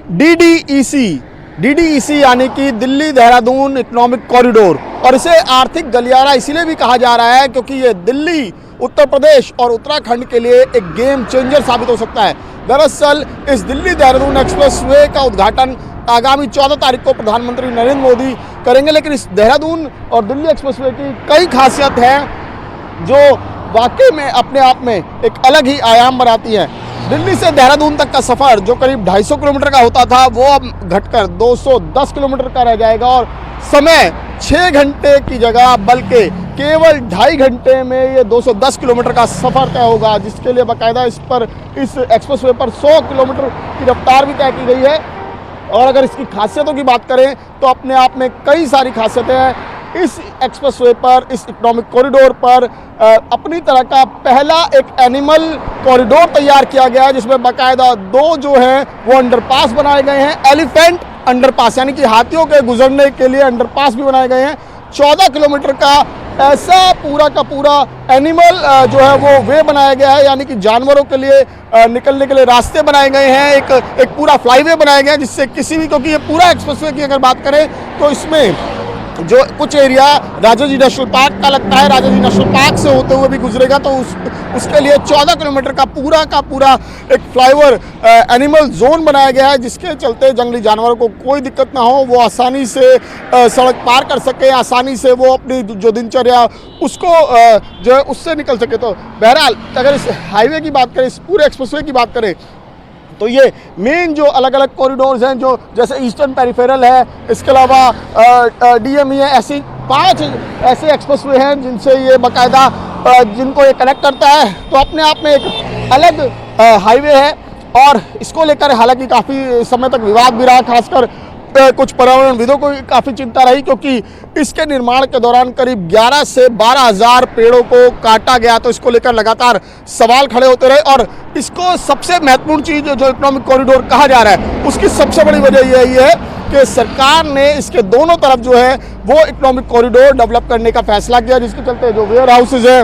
डीडीईसी यानी कि Delhi Dehradun economic corridor, और इसे आर्थिक गलियारा इसीलिए भी कहा जा रहा है क्योंकि ये दिल्ली, उत्तर प्रदेश और उत्तराखंड के लिए एक गेम चेंजर साबित हो सकता है। दरअसल इस दिल्ली देहरादून एक्सप्रेसवे का उद्घाटन आगामी 14 तारीख को प्रधानमंत्री नरेंद्र मोदी करेंगे, लेकिन इस देहरादून और दिल्ली एक्सप्रेसवे की कई खासियत हैं जो वाकई में अपने आप में एक अलग ही आयाम बनाती हैं। दिल्ली से देहरादून तक का सफ़र जो करीब 250 किलोमीटर का होता था वो अब घटकर 210 किलोमीटर का रह जाएगा, और समय 6 घंटे की जगह बल्कि केवल 2.5 घंटे में ये 210 किलोमीटर का सफ़र तय होगा, जिसके लिए बाकायदा इस एक्सप्रेसवे पर 100 किलोमीटर की रफ्तार भी तय की गई है। और अगर इसकी खासियतों की बात करें तो अपने आप में कई सारी खासियतें हैं। इस एक्सप्रेसवे पर, इस इकोनॉमिक कॉरिडोर पर अपनी तरह का पहला एक एनिमल कॉरिडोर तैयार किया गया है, जिसमें बाकायदा 2 जो हैं वो अंडरपास बनाए गए हैं। एलिफेंट अंडरपास यानी कि हाथियों के गुजरने के लिए अंडरपास भी बनाए गए हैं। 14 किलोमीटर का ऐसा पूरा का पूरा एनिमल जो है वो वे बनाया गया है, यानी कि जानवरों के लिए निकलने के लिए रास्ते बनाए गए हैं। एक पूरा फ्लाईवे बनाया गया है, जिससे किसी भी, क्योंकि ये पूरा एक्सप्रेसवे की अगर बात करें तो इसमें जो कुछ एरिया राजाजी नेशनल पार्क का लगता है, राजाजी नेशनल पार्क से होते हुए भी गुजरेगा, तो उसके लिए 14 किलोमीटर का पूरा एक फ्लाईओवर एनिमल जोन बनाया गया है, जिसके चलते जंगली जानवरों को कोई दिक्कत ना हो, वो आसानी से सड़क पार कर सके, आसानी से वो अपनी जो दिनचर्या उसको जो है उससे निकल सके। तो बहरहाल अगर इस हाईवे की बात करें, इस पूरे एक्सप्रेसवे की बात करें, तो ये मेन जो अलग अलग कॉरिडोर्स हैं, जो जैसे ईस्टर्न पेरिफेरल है, इसके अलावा डीएमई है, ऐसी 5 ऐसे एक्सप्रेसवे हैं जिनसे ये बाकायदा जिनको ये कनेक्ट करता है। तो अपने आप में एक अलग हाईवे है, और इसको लेकर हालांकि काफ़ी समय तक विवाद भी रहा, खासकर कुछ पर्यावरणविदों को काफ़ी चिंता रही, क्योंकि इसके निर्माण के दौरान करीब 11 से 12,000 पेड़ों को काटा गया। तो इसको लेकर लगातार सवाल खड़े होते रहे, और इसको सबसे महत्वपूर्ण चीज़ जो इकोनॉमिक कॉरिडोर कहा जा रहा है, उसकी सबसे बड़ी वजह यही है कि सरकार ने इसके दोनों तरफ जो है वो इकोनॉमिक कॉरिडोर डेवलप करने का फैसला किया, जिसके चलते जो वेयर हाउसेज हैं,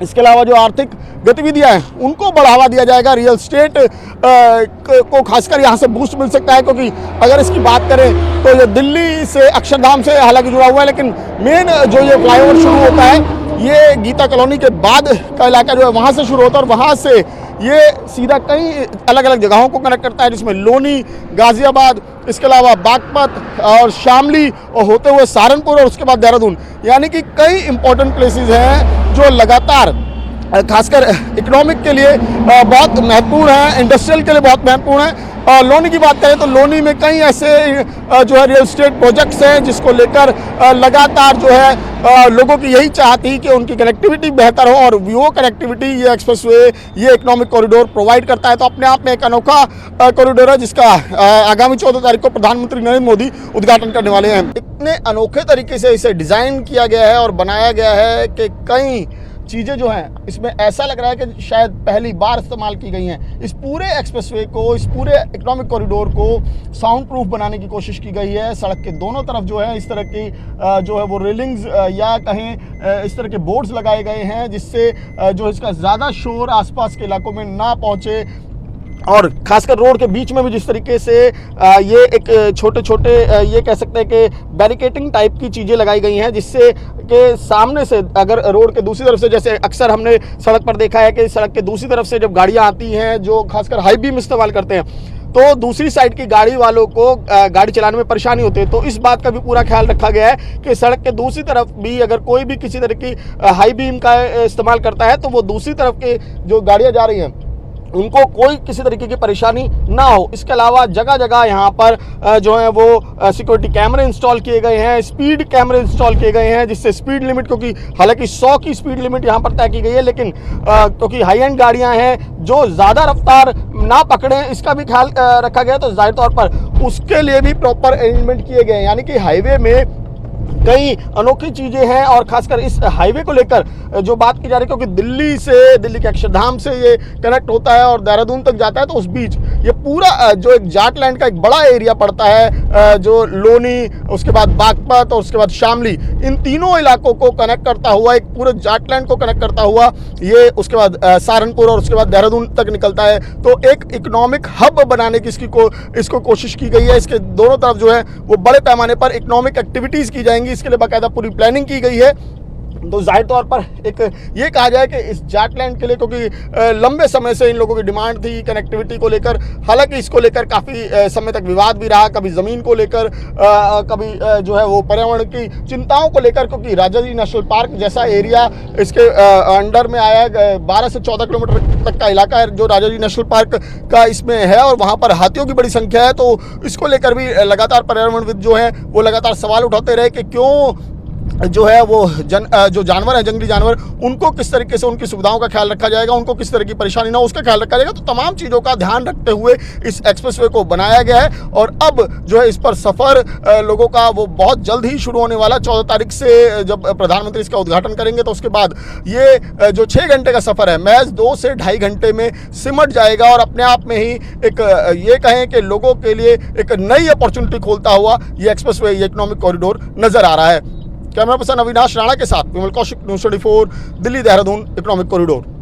इसके अलावा जो आर्थिक गतिविधियां हैं उनको बढ़ावा दिया जाएगा। रियल स्टेट को खासकर यहाँ से बूस्ट मिल सकता है, क्योंकि अगर इसकी बात करें तो ये दिल्ली से अक्षरधाम से हालांकि जुड़ा हुआ है, लेकिन मेन जो ये फ्लाईओवर शुरू होता है ये गीता कॉलोनी के बाद का इलाका जो है वहाँ से शुरू होता है, और वहाँ से ये सीधा कई अलग अलग जगहों को कनेक्ट करता है, जिसमें लोनी, गाजियाबाद, इसके अलावा बागपत और शामली, और होते हुए सहारनपुर, और उसके बाद देहरादून, यानी कि कई इंपॉर्टेंट प्लेसेस हैं जो लगातार खासकर इकोनॉमिक के लिए बहुत महत्वपूर्ण है, इंडस्ट्रियल के लिए बहुत महत्वपूर्ण है। लोनी की बात करें तो लोनी में कई ऐसे जो है रियल एस्टेट प्रोजेक्ट्स हैं जिसको लेकर लगातार जो है लोगों की यही चाह थी कि उनकी कनेक्टिविटी बेहतर हो, और वो कनेक्टिविटी ये एक्सप्रेसवे, ये इकोनॉमिक कॉरिडोर प्रोवाइड करता है। तो अपने आप में एक अनोखा कॉरिडोर है, जिसका आगामी 14 तारीख को प्रधानमंत्री नरेंद्र मोदी उद्घाटन करने वाले हैं। इतने अनोखे तरीके से इसे डिज़ाइन किया गया है और बनाया गया है कि कई चीज़ें जो हैं इसमें ऐसा लग रहा है कि शायद पहली बार इस्तेमाल की गई हैं। इस पूरे एक्सप्रेसवे को, इस पूरे इकोनॉमिक कॉरिडोर को साउंड प्रूफ बनाने की कोशिश की गई है। सड़क के दोनों तरफ जो है इस तरह की जो है वो रेलिंग्स या कहें इस तरह के बोर्ड्स लगाए गए हैं, जिससे जो इसका ज़्यादा शोर आसपास के इलाकों में ना पहुँचे, और खासकर रोड के बीच में भी जिस तरीके से ये एक छोटे छोटे ये कह सकते हैं कि बैरिकेटिंग टाइप की चीज़ें लगाई गई हैं, जिससे कि सामने से अगर रोड के दूसरी तरफ से, जैसे अक्सर हमने सड़क पर देखा है कि सड़क के दूसरी तरफ से जब गाड़ियां आती हैं जो खासकर हाई बीम इस्तेमाल करते हैं, तो दूसरी साइड की गाड़ी वालों को गाड़ी चलाने में परेशानी होती है। तो इस बात का भी पूरा ख्याल रखा गया है कि सड़क के दूसरी तरफ भी अगर कोई भी किसी तरह की हाई बीम का इस्तेमाल करता है, तो वो दूसरी तरफ के जो गाड़ियाँ जा रही हैं उनको कोई किसी तरीके की परेशानी ना हो। इसके अलावा जगह जगह यहाँ पर जो है वो सिक्योरिटी कैमरे इंस्टॉल किए गए हैं, स्पीड कैमरे इंस्टॉल किए गए हैं, जिससे स्पीड लिमिट, क्योंकि हालांकि 100 की स्पीड लिमिट यहाँ पर तय की गई है, लेकिन क्योंकि हाई एंड गाड़ियाँ हैं जो ज़्यादा रफ्तार ना पकड़ें, इसका भी ख्याल रखा गया। तो जाहिर तौर पर उसके लिए भी प्रॉपर अरेंजमेंट किए गए हैं, यानी कि हाईवे में कई अनोखी चीज़ें हैं और खासकर इस हाईवे को लेकर जो बात की जा रही है, क्योंकि दिल्ली के अक्षरधाम से ये कनेक्ट होता है और देहरादून तक जाता है, तो उस बीच ये पूरा जो एक जाटलैंड का एक बड़ा एरिया पड़ता है, जो लोनी, उसके बाद बागपत और उसके बाद शामली, इन तीनों इलाकों को कनेक्ट करता हुआ, एक पूरे जाटलैंड को कनेक्ट करता हुआ ये उसके बाद सहारनपुर और उसके बाद देहरादून तक निकलता है। तो एक इकोनॉमिक हब बनाने की इसको कोशिश की गई है। इसके दोनों तरफ जो है वो बड़े पैमाने पर इकोनॉमिक एक्टिविटीज़ की जाएंगी, इसके लिए बाकायदा पूरी प्लानिंग की गई है। तो जाहिर तौर पर एक ये कहा जाए कि इस जाटलैंड के लिए, क्योंकि लंबे समय से इन लोगों की डिमांड थी कनेक्टिविटी को लेकर, हालांकि इसको लेकर काफ़ी समय तक विवाद भी रहा, कभी ज़मीन को लेकर, कभी जो है वो पर्यावरण की चिंताओं को लेकर, क्योंकि राजाजी नेशनल पार्क जैसा एरिया इसके अंडर में आया है। 12 से 14 किलोमीटर तक का इलाका है जो राजाजी नेशनल पार्क का इसमें है, और वहाँ पर हाथियों की बड़ी संख्या है। तो इसको लेकर भी लगातार पर्यावरणविद जो है वो लगातार सवाल उठाते रहे कि क्यों जो है वो जो जानवर हैं, जंगली जानवर, उनको किस तरीके से उनकी सुविधाओं का ख्याल रखा जाएगा, उनको किस तरह की परेशानी ना हो उसका ख्याल रखा जाएगा। तो तमाम चीज़ों का ध्यान रखते हुए इस एक्सप्रेसवे को बनाया गया है और अब जो है इस पर सफ़र लोगों का वो बहुत जल्द ही शुरू होने वाला। 14 तारीख से जब प्रधानमंत्री इसका उद्घाटन करेंगे तो उसके बाद ये जो 6 घंटे का सफ़र है महज 2 से ढाई घंटे में सिमट जाएगा और अपने आप में ही एक ये कहें कि लोगों के लिए एक नई अपॉर्चुनिटी खोलता हुआ ये एक्सप्रेसवे, ये इकोनॉमिक कॉरिडोर नज़र आ रहा है। कैमरा पर्सन अविनाश राणा के साथ Vimal Kaushik, news 24, Delhi Dehradun economic corridor.